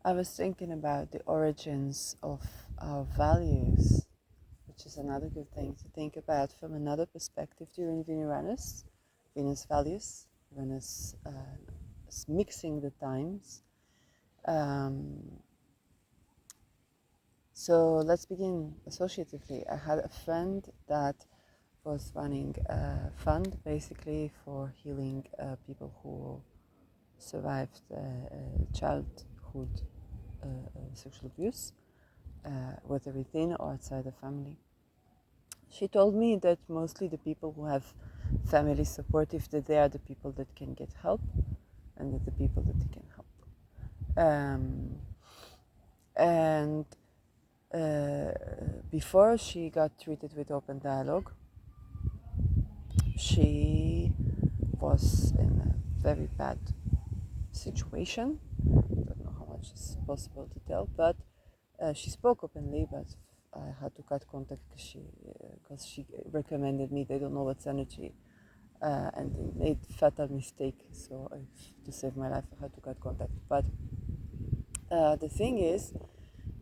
I was thinking about the origins of our values, which is another good thing to think about from another perspective during Venus values, Venus is mixing the times. Um, so let's begin associatively. I had a friend that was running a fund basically for healing people who survived childhood sexual abuse, whether within or outside the family. She told me that mostly the people who have family supportive, that they are the people that can get help, and that the people that they can help. And before she got treated with open dialogue, she was in a very bad situation. I don't know how much is possible to tell, but she spoke openly, but I had to cut contact because she recommended me. They don't know what's energy, and they made fatal mistake. So to save my life, I had to cut contact. But the thing is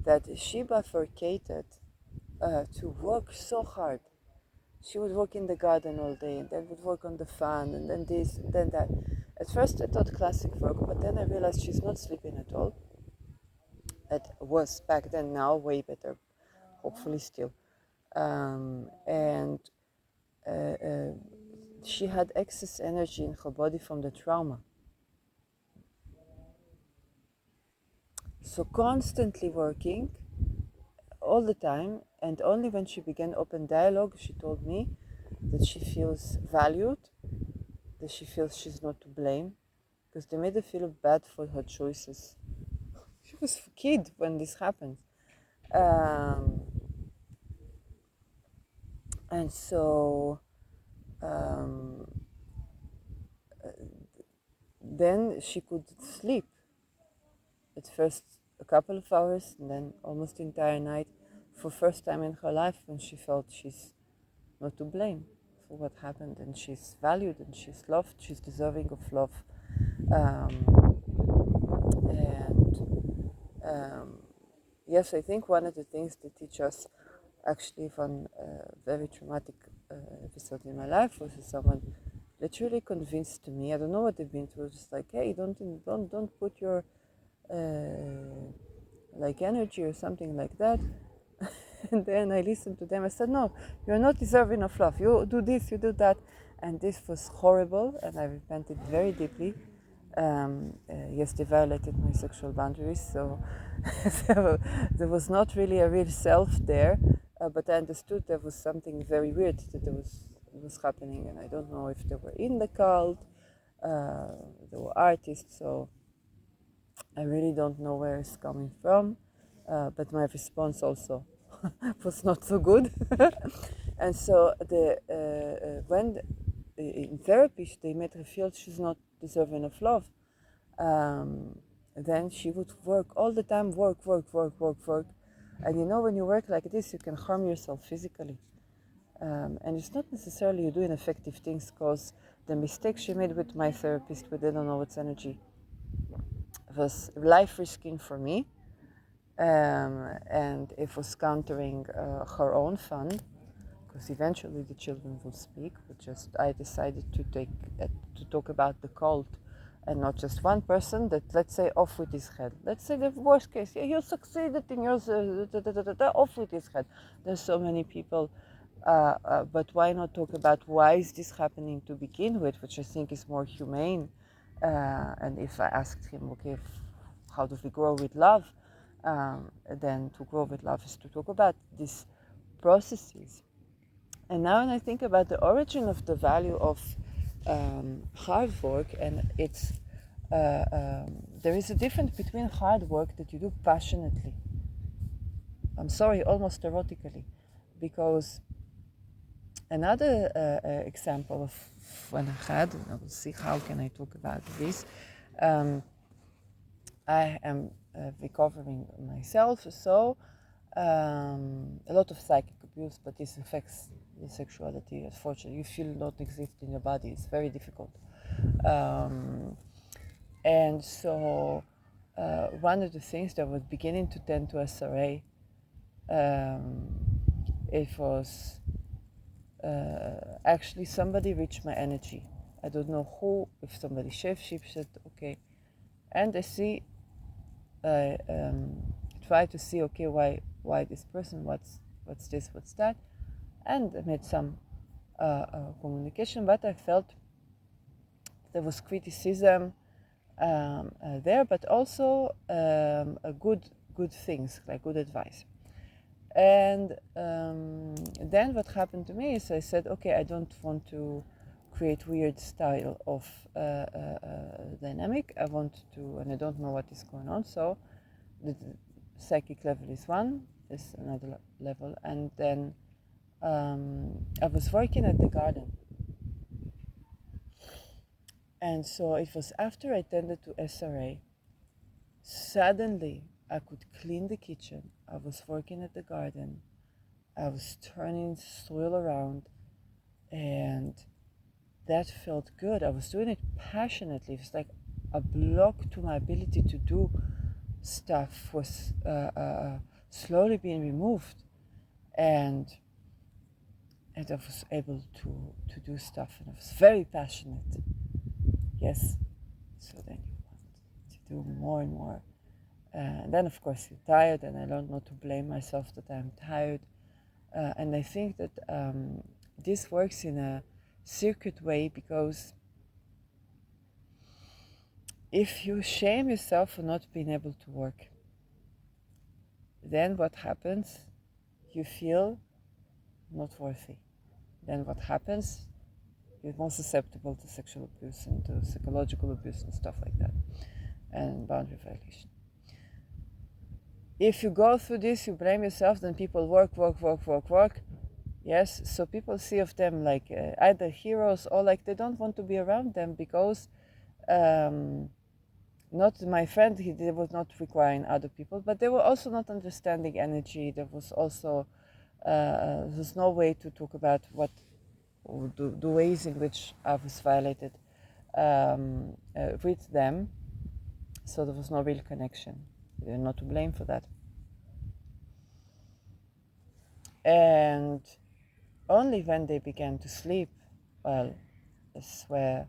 that she bifurcated to work so hard. She would work in the garden all day, and then would work on the fan, and then this, and then that. At first, I thought classic work, but then I realized she's not sleeping at all. It was back then, now way better, hopefully still. And she had excess energy in her body from the trauma. So constantly working all the time, and only when she began open dialogue, she told me that she feels valued, that she feels she's not to blame, because they made her feel bad for her choices. She was a kid when this happened. Um, and so um, then she could sleep at first a couple of hours and then almost the entire night for first time in her life, when she felt she's not to blame for what happened, and she's valued and she's loved, she's deserving of love. And yes, I think one of the things they teach us, actually from a very traumatic episode in my life, was someone literally convinced me, I don't know what they've been through, just like, hey, don't put your like energy or something like that. And then I listened to them. I said, no, you're not deserving of love. You do this, you do that. And this was horrible, and I repented very deeply. Yes, they violated my sexual boundaries, so there was not really a real self there, but I understood there was something very weird that was happening, and I don't know if they were in the cult, they were artists, so I really don't know where it's coming from, but my response also was not so good. And so when in therapy they made her feel she's not deserving of love, then she would work all the time, work. And you know, when you work like this, you can harm yourself physically. And it's not necessarily you doing effective things, because the mistake she made with my therapist with I don't know what's energy was life risking for me, and it was countering her own fund, because eventually the children will speak. But just I decided to talk about the cult, and not just one person that, let's say, off with his head. Let's say the worst case, yeah, you succeeded in yours, off with his head. There's so many people, but why not talk about why is this happening to begin with, which I think is more humane. And if I asked him, okay, how do we grow with love? Then to grow with love is to talk about these processes. And now when I think about the origin of the value of hard work, and there is a difference between hard work that you do passionately. I'm sorry, almost erotically, because another example of when I had, and I will see how can I talk about this. I am recovering myself, so a lot of psychic abuse, but this affects the sexuality. Unfortunately, you feel not exist in your body. It's very difficult, and so one of the things that was beginning to tend to SRA, it was actually somebody reached my energy. I don't know who, if somebody shapeshifted, okay. And I see, try to see, okay, why this person, what's this, what's that. And I made some communication, but I felt there was criticism there, but also good things, like good advice. And then what happened to me is I said, okay, I don't want to create weird style of dynamic. I want to, and I don't know what is going on. So the psychic level is one, is another level. And then I was working at the garden. And so it was after I tended to SRA, suddenly I could clean the kitchen. I was working at the garden. I was turning soil around, and that felt good. I was doing it passionately. It was like a block to my ability to do stuff was slowly being removed, and I was able to do stuff, and I was very passionate. Yes. So then you want to do more and more. And then, of course, you're tired, and I learned not to blame myself that I'm tired. And I think that this works in a circuit way, because if you shame yourself for not being able to work, then what happens? You feel not worthy. Then what happens? You're more susceptible to sexual abuse and to psychological abuse and stuff like that, and boundary violation. If you go through this, you blame yourself, then people work. Yes, so people see of them like either heroes, or like they don't want to be around them, because not my friend, they was not requiring other people, but they were also not understanding energy. There was also there's no way to talk about what the ways in which I was violated with them. So there was no real connection. They're not to blame for that. And only when they began to sleep, well, that's where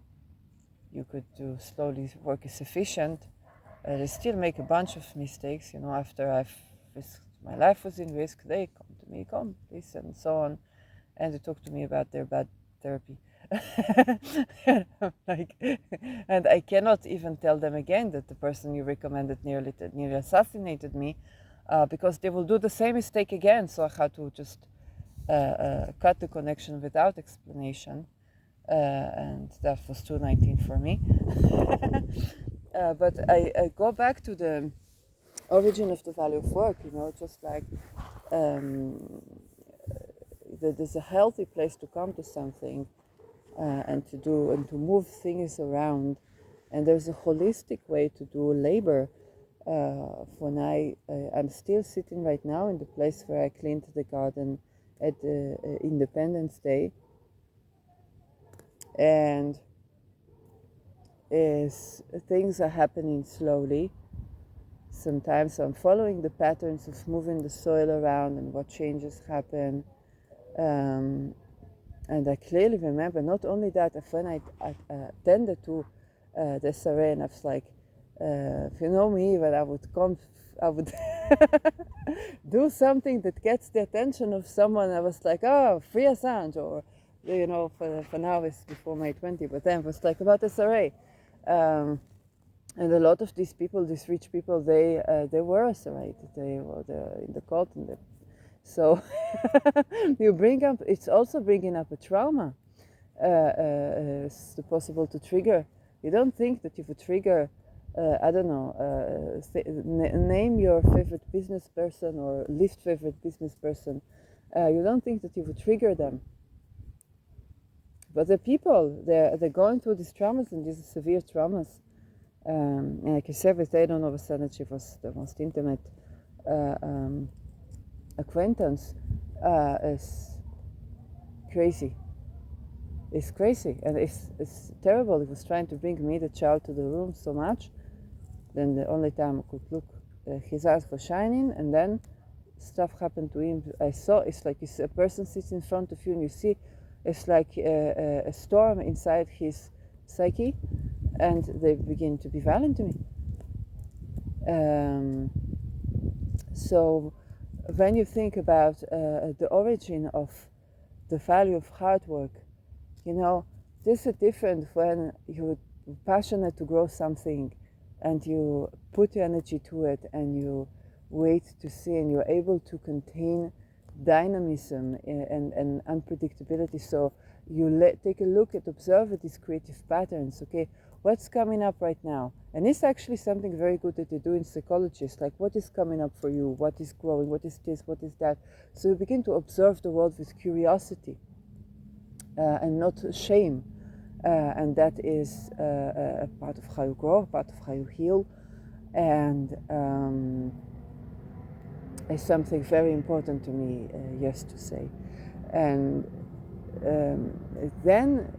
you could do slowly work is sufficient. They still make a bunch of mistakes, after my life was in risk, they come to me, come, please, and so on. And they talk to me about their bad therapy. And I cannot even tell them again that the person you recommended nearly assassinated me, because they will do the same mistake again. So I had to just cut the connection without explanation, and that was 219 for me. But I go back to the origin of the value of work, just like there's a healthy place to come to something and to move things around, and there's a holistic way to do labor. When I'm still sitting right now in the place where I cleaned the garden at Independence Day, and things are happening slowly. Sometimes I'm following the patterns of moving the soil around and what changes happen. And I clearly remember not only that, when I tended to the SRA, and I was like, if you know me, when I would do something that gets the attention of someone. I was like, oh, free Assange, or for now it's before May 20, but then it was like about SRA. And a lot of these people, these rich people, they were SRA'd. They were in the cult, so you bring up. It's also bringing up a trauma. It's possible to trigger. You don't think that if you trigger, I don't know, name your favorite business person or least favorite business person. You don't think that you would trigger them. But the people, they're going through these traumas, and these severe traumas. And like I said, with Adon Novoselic, she was the most intimate acquaintance. Is crazy. It's crazy, and it's terrible. He was trying to bring me, the child, to the room so much. Then the only time I could look, his eyes were shining, and then stuff happened to him. I saw it's like a person sits in front of you, and you see it's like a storm inside his psyche, and they begin to be violent to me. So when you think about the origin of the value of hard work, you know, this is different when you're passionate to grow something and you put your energy to it and you wait to see and you're able to contain dynamism and unpredictability. So you take a look at, observe these creative patterns. Okay, what's coming up right now? And it's actually something very good that they do in psychology. It's like, what is coming up for you? What is growing? What is this? What is that? So you begin to observe the world with curiosity and not shame. And that is a part of how you grow, a part of how you heal. And is something very important to me, yes, to say. And then,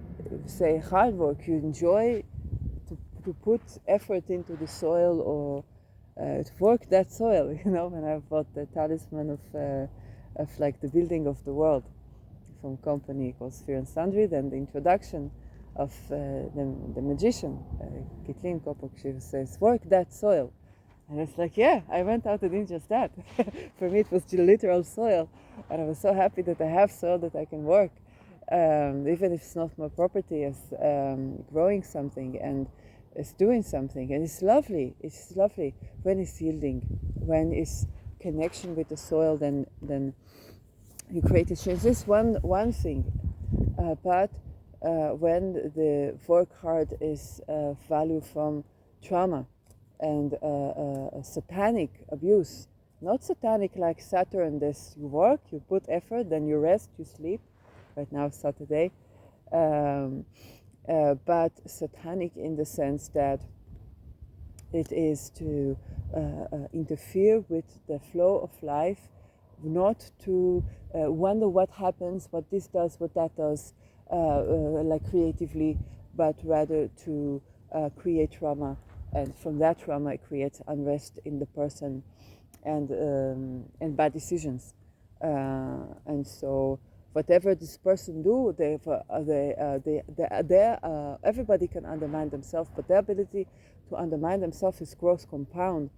say, hard work, you enjoy to put effort into the soil or to work that soil, you know. When I bought the talisman of like the building of the world from a company called Sphere and Sundry, then the introduction of the magician, Kathleen Kopok, she says, work that soil. And it's like, yeah, I went out and did just that. For me, it was literal soil. And I was so happy that I have soil that I can work, even if it's not my property, as growing something and it's doing something. And it's lovely. It's lovely when it's yielding, when it's connection with the soil, then you create a change. This one thing. But when the work hard is value from trauma and satanic abuse, not satanic like Saturn, this you work, you put effort, then you rest, you sleep. Right now it's Saturday. But satanic in the sense that it is to interfere with the flow of life, not to wonder what happens, what this does, what that does, like creatively, but rather to create trauma, and from that trauma it creates unrest in the person and bad decisions. And so whatever this person do, everybody can undermine themselves, but their ability to undermine themselves is gross compound.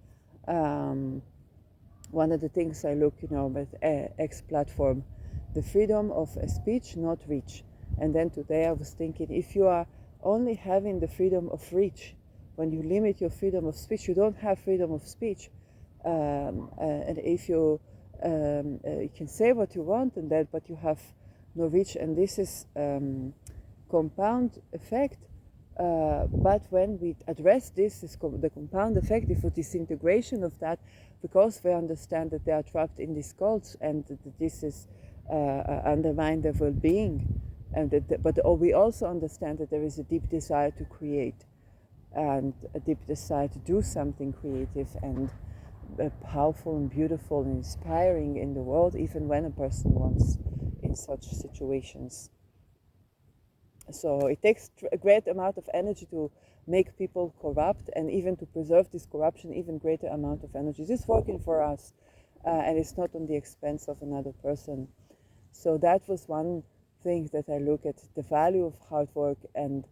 One of the things I look, with X platform, the freedom of speech, not reach. And then today I was thinking, if you are only having the freedom of reach, when you limit your freedom of speech, you don't have freedom of speech. And if you can say what you want and that, but you have no reach, and this is compound effect. But when we address this the compound effect is for disintegration of that, because we understand that they are trapped in these cults and that this is undermine their well-being, and but we also understand that there is a deep desire to create and a deep desire to do something creative and powerful and beautiful and inspiring in the world, even when a person wants in such situations. So it takes a great amount of energy to make people corrupt, and even to preserve this corruption, even greater amount of energy. This is working for us, and it's not on the expense of another person. So that was one thing that I look at, the value of hard work. And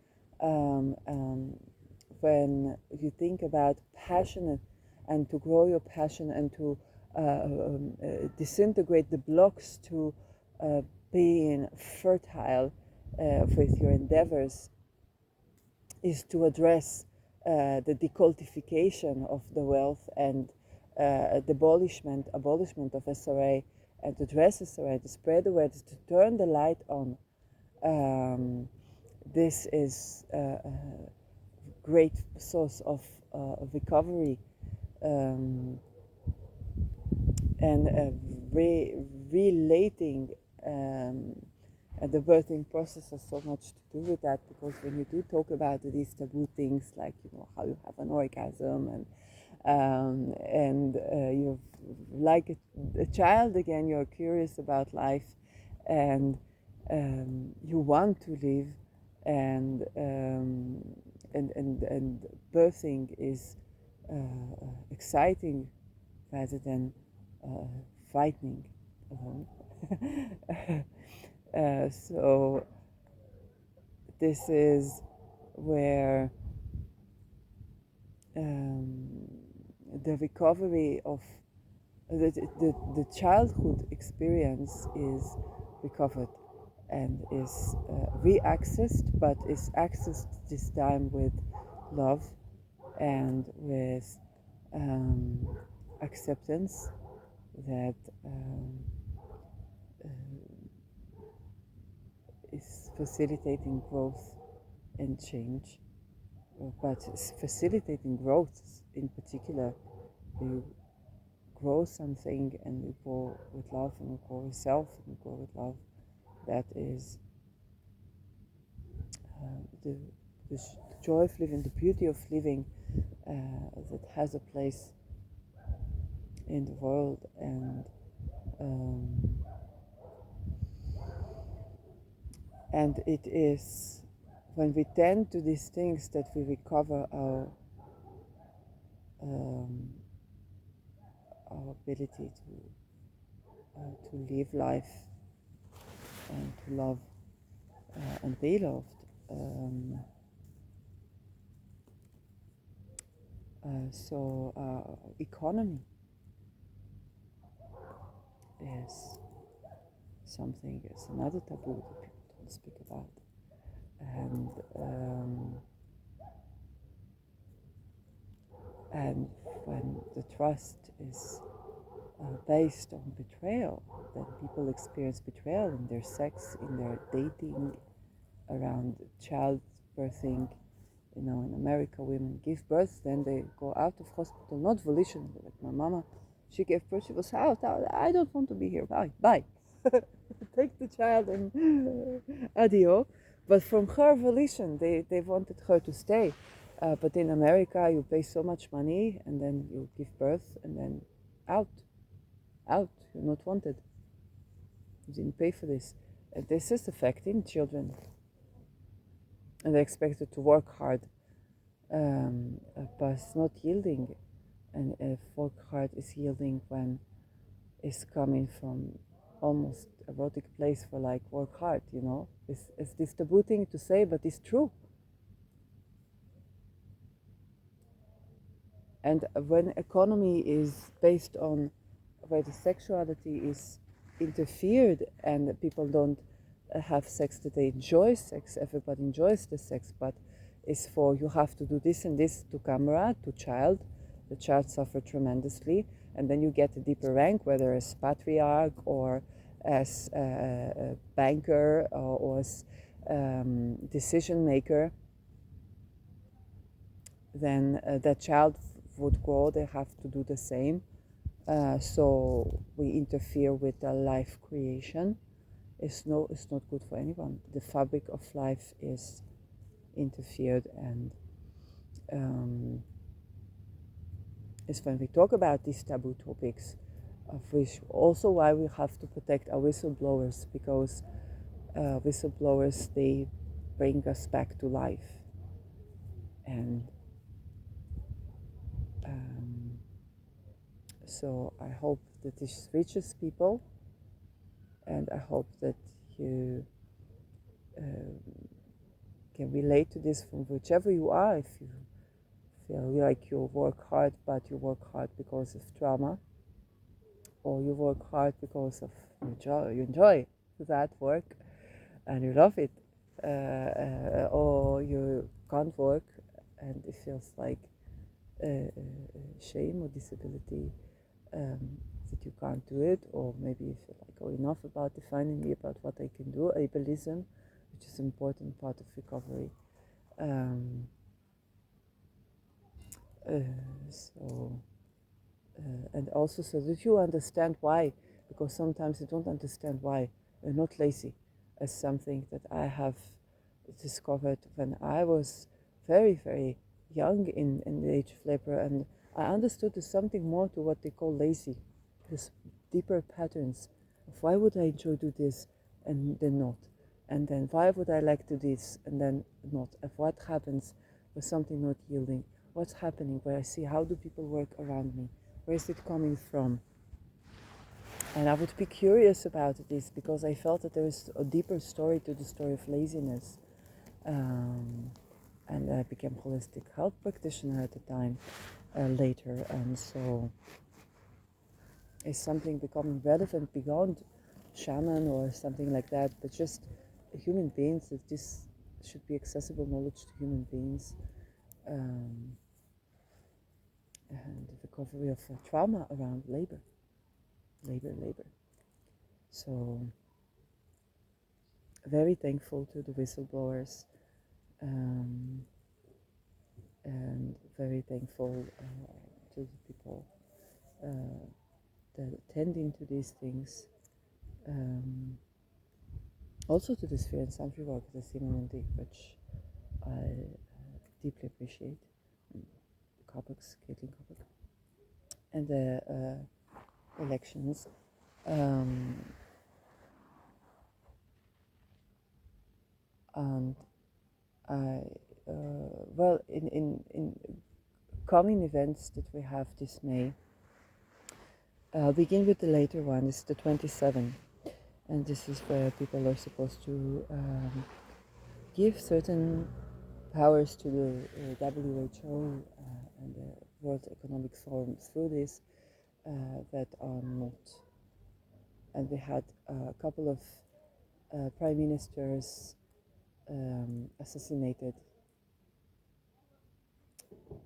when you think about passion and to grow your passion and to disintegrate the blocks to being fertile with your endeavors, is to address the decultification of the wealth and the abolishment of SRA, and to address SRA, to spread awareness, to turn the light on. This is a great source of recovery and relating. And the birthing process has so much to do with that, because when you do talk about these taboo things, like how you have an orgasm and you're like a child again, you're curious about life, and you want to live, and birthing is exciting rather than frightening alone. So this is where um, the recovery of the childhood experience is recovered and is re-accessed, but is accessed this time with love and with um, acceptance that is facilitating growth and change, but is facilitating growth in particular. You grow something and you grow with love and you grow yourself and you grow with love. That is the, the joy of living, the beauty of living that has a place in the world. And it is when we tend to these things that we recover um, our ability to live life and to love and be loved. So economy is something, it's another taboo that people don't speak about. And when the trust is based on betrayal, then people experience betrayal in their sex, in their dating, around childbirthing. You know, in America, women give birth, then they go out of hospital, not volitionally. Like my mama, she gave birth, she was out. I don't want to be here. Bye. Take the child and adio. But from her volition, they wanted her to stay. But in America, you pay so much money and then you give birth and then out. You're not wanted. You didn't pay for this. And this is affecting children. And they're expected to work hard, but it's not yielding. And if work hard is yielding when it's coming from almost erotic place for like work hard, you know? It's this taboo thing to say, but it's true. And when economy is based on where the sexuality is interfered and people don't have sex that they enjoy sex, everybody enjoys the sex, but it's for you have to do this and this to camera, to child. The child suffer tremendously, and then you get a deeper rank, whether as patriarch or as a banker or as decision maker. Then that child would grow, they have to do the same. So we interfere with the life creation. It's not good for anyone. The fabric of life is interfered, and it's when we talk about these taboo topics, of which also why we have to protect our whistleblowers, because whistleblowers, they bring us back to life. And so I hope that this reaches people, and I hope that you can relate to this from whichever you are. If you feel like you work hard, but you work hard because of trauma, or you work hard because of you enjoy that work and you love it, or you can't work and it feels like shame or disability, that you can't do it, or maybe you feel like, oh, enough about defining me about what I can do, ableism, which is an important part of recovery. So and also so that you understand why, because sometimes you don't understand why. You're not lazy, as something that I have discovered when I was very, very young in the age of labor, and I understood there's something more to what they call lazy, this deeper patterns of why would I enjoy do this and then not, and then why would I like to do this and then not, of what happens with something not yielding, what's happening, where I see how do people work around me, where is it coming from. And I would be curious about this because I felt that there was a deeper story to the story of laziness. And I became holistic health practitioner at the time later, and so is something becoming relevant beyond shaman or something like that, but just human beings, that this should be accessible knowledge to human beings, um, and the recovery of trauma around labor. So very thankful to the whistleblowers, um, and very thankful to the people that attending to these things. Also to the Sphere and Sanctuary work, the Simonenti, which I deeply appreciate. Caitlin Koppach, and the elections. And I, well, in coming events that we have this May, I'll begin with the later one. It's the 27th, and this is where people are supposed to give certain powers to the WHO and the World Economic Forum through this that are not. And we had a couple of prime ministers assassinated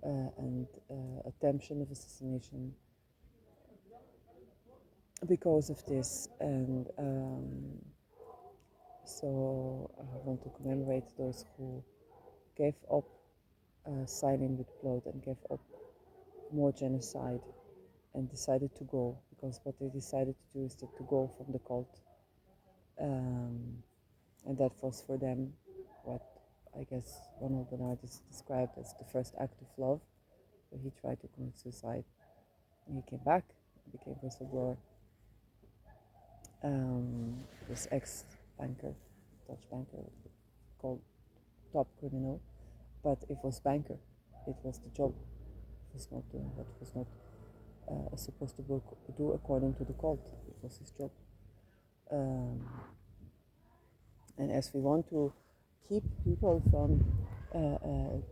and attemption of assassination because of this, and so I want to commemorate those who gave up signing with blood and gave up more genocide and decided to go, because what they decided to do is to go from the cult, and that was for them what I guess Ronald Bernard is described as the first act of love, where he tried to commit suicide and he came back, became whistleblower. This ex-banker, Dutch banker, called top criminal, but it was banker. It was the job. It was not doing what was not supposed to do according to the cult. It was his job. And as we want to keep people from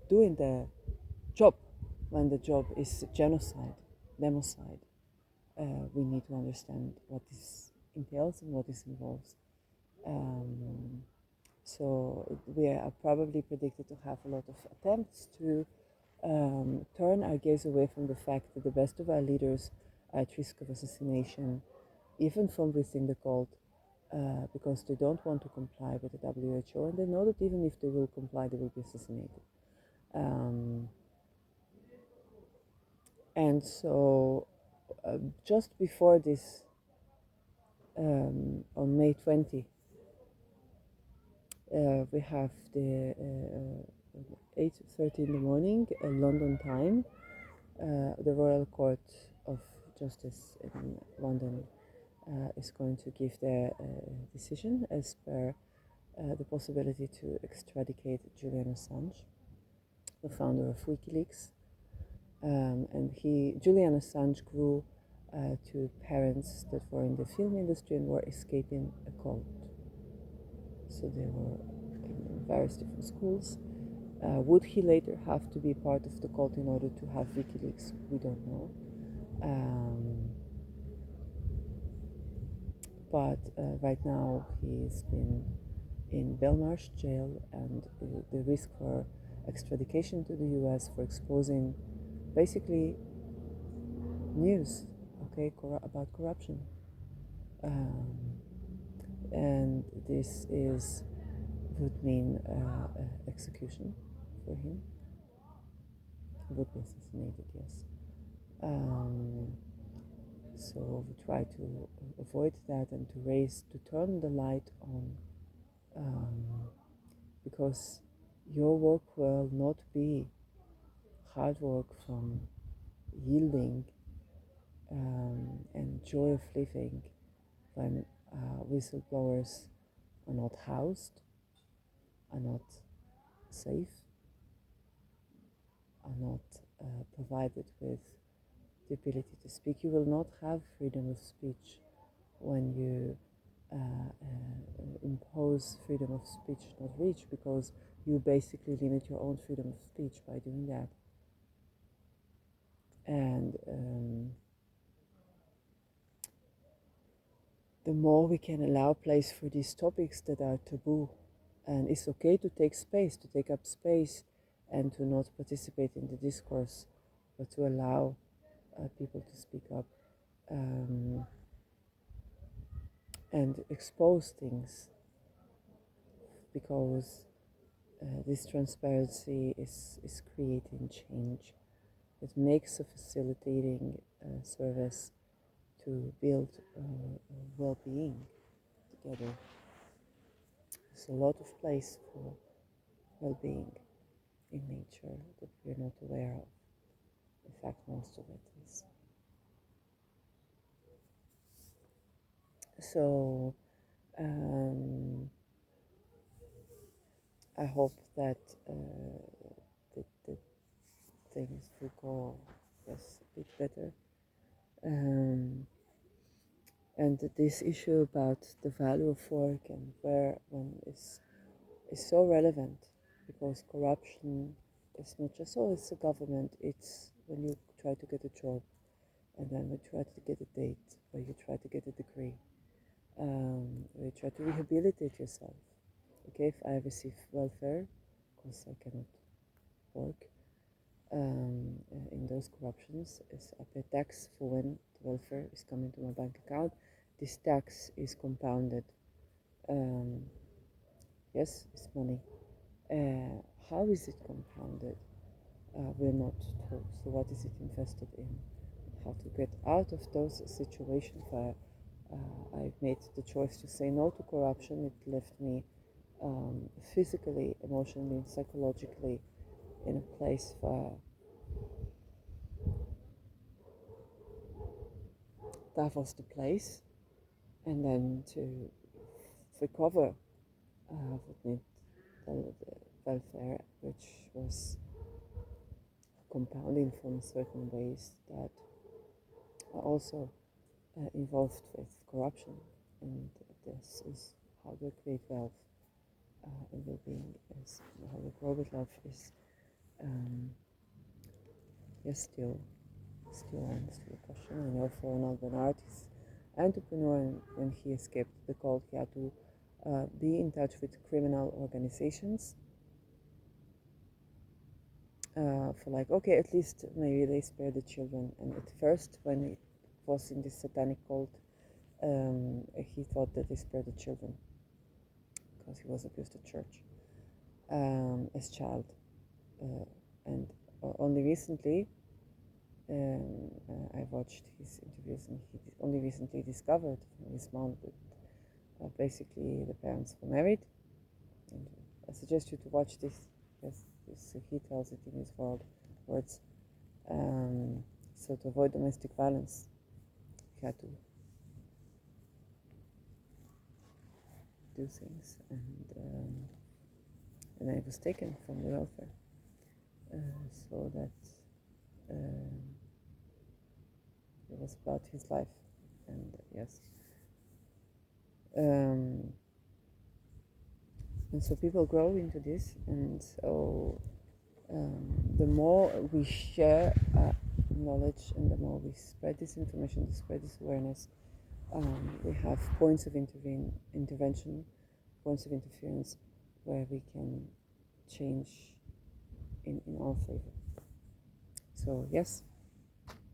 doing their job when the job is genocide, democide, we need to understand what this entails and what this involves. So we are probably predicted to have a lot of attempts to turn our gaze away from the fact that the best of our leaders are at risk of assassination, even from within the cult, because they don't want to comply with the WHO, and they know that even if they will comply, they will be assassinated. And so, just before this, on May 20, we have the 8:30 in the morning, London time. The Royal Court of Justice in London is going to give their decision as per the possibility to extradite Julian Assange, the founder of WikiLeaks. And Julian Assange grew to parents that were in the film industry and were escaping a cult. So they were in various different schools. Would he later have to be part of the cult in order to have WikiLeaks? We don't know. But right now he's been in Belmarsh jail, and the risk for extradition to the US for exposing basically news, okay, about corruption. And this would mean execution for him. He would be assassinated, yes. So we try to avoid that and to turn the light on, because your work will not be hard work from yielding and joy of living when whistleblowers are not housed, are not safe, are not provided with the ability to speak. You will not have freedom of speech when you impose freedom of speech not reach, because you basically limit your own freedom of speech by doing that. And the more we can allow place for these topics that are taboo, and it's okay to take space, to take up space, and to not participate in the discourse, but to allow people to speak up and expose things, because this transparency is creating change. It makes a facilitating service to build well-being together. There's a lot of place for well-being in nature that we're not aware of. In fact, most of it is. So I hope that the things will go a bit better. And this issue about the value of work and where one is so relevant, because corruption is not just, oh, it's the government, it's when you try to get a job, and then you try to get a date, or you try to get a degree, or you try to rehabilitate yourself. Okay, if I receive welfare, because I cannot work, in those corruptions, is I pay tax for when the welfare is coming to my bank account. This tax is compounded. Yes, it's money. How is it compounded? We're not told. So what is it invested in? How to get out of those situations where I've made the choice to say no to corruption. It left me physically, emotionally, and psychologically in a place where that was the place. And then to recover, I would need the welfare, which was compounding from certain ways that are also involved with corruption. And this is how we create wealth and well-being, is how we grow with love, is yes, still a question. I know for Ronald Bernard, he's an entrepreneur, and when he escaped the cult, he had to be in touch with criminal organizations for like, okay, at least maybe they spare the children. And at first, when it was in this satanic cult, he thought that they spared the children because he was abused at church as child. And only recently, I watched his interviews, and he only recently discovered from his mom that basically the parents were married. And I suggest you to watch this, because he tells it in his words. So to avoid domestic violence, he had to do things, and I was taken from the welfare, so that it was about his life. And yes, and so people grow into this, and so the more we share knowledge, and the more we spread this information, to spread this awareness, we have points of intervention, points of interference, where we can change in our favor. So yes,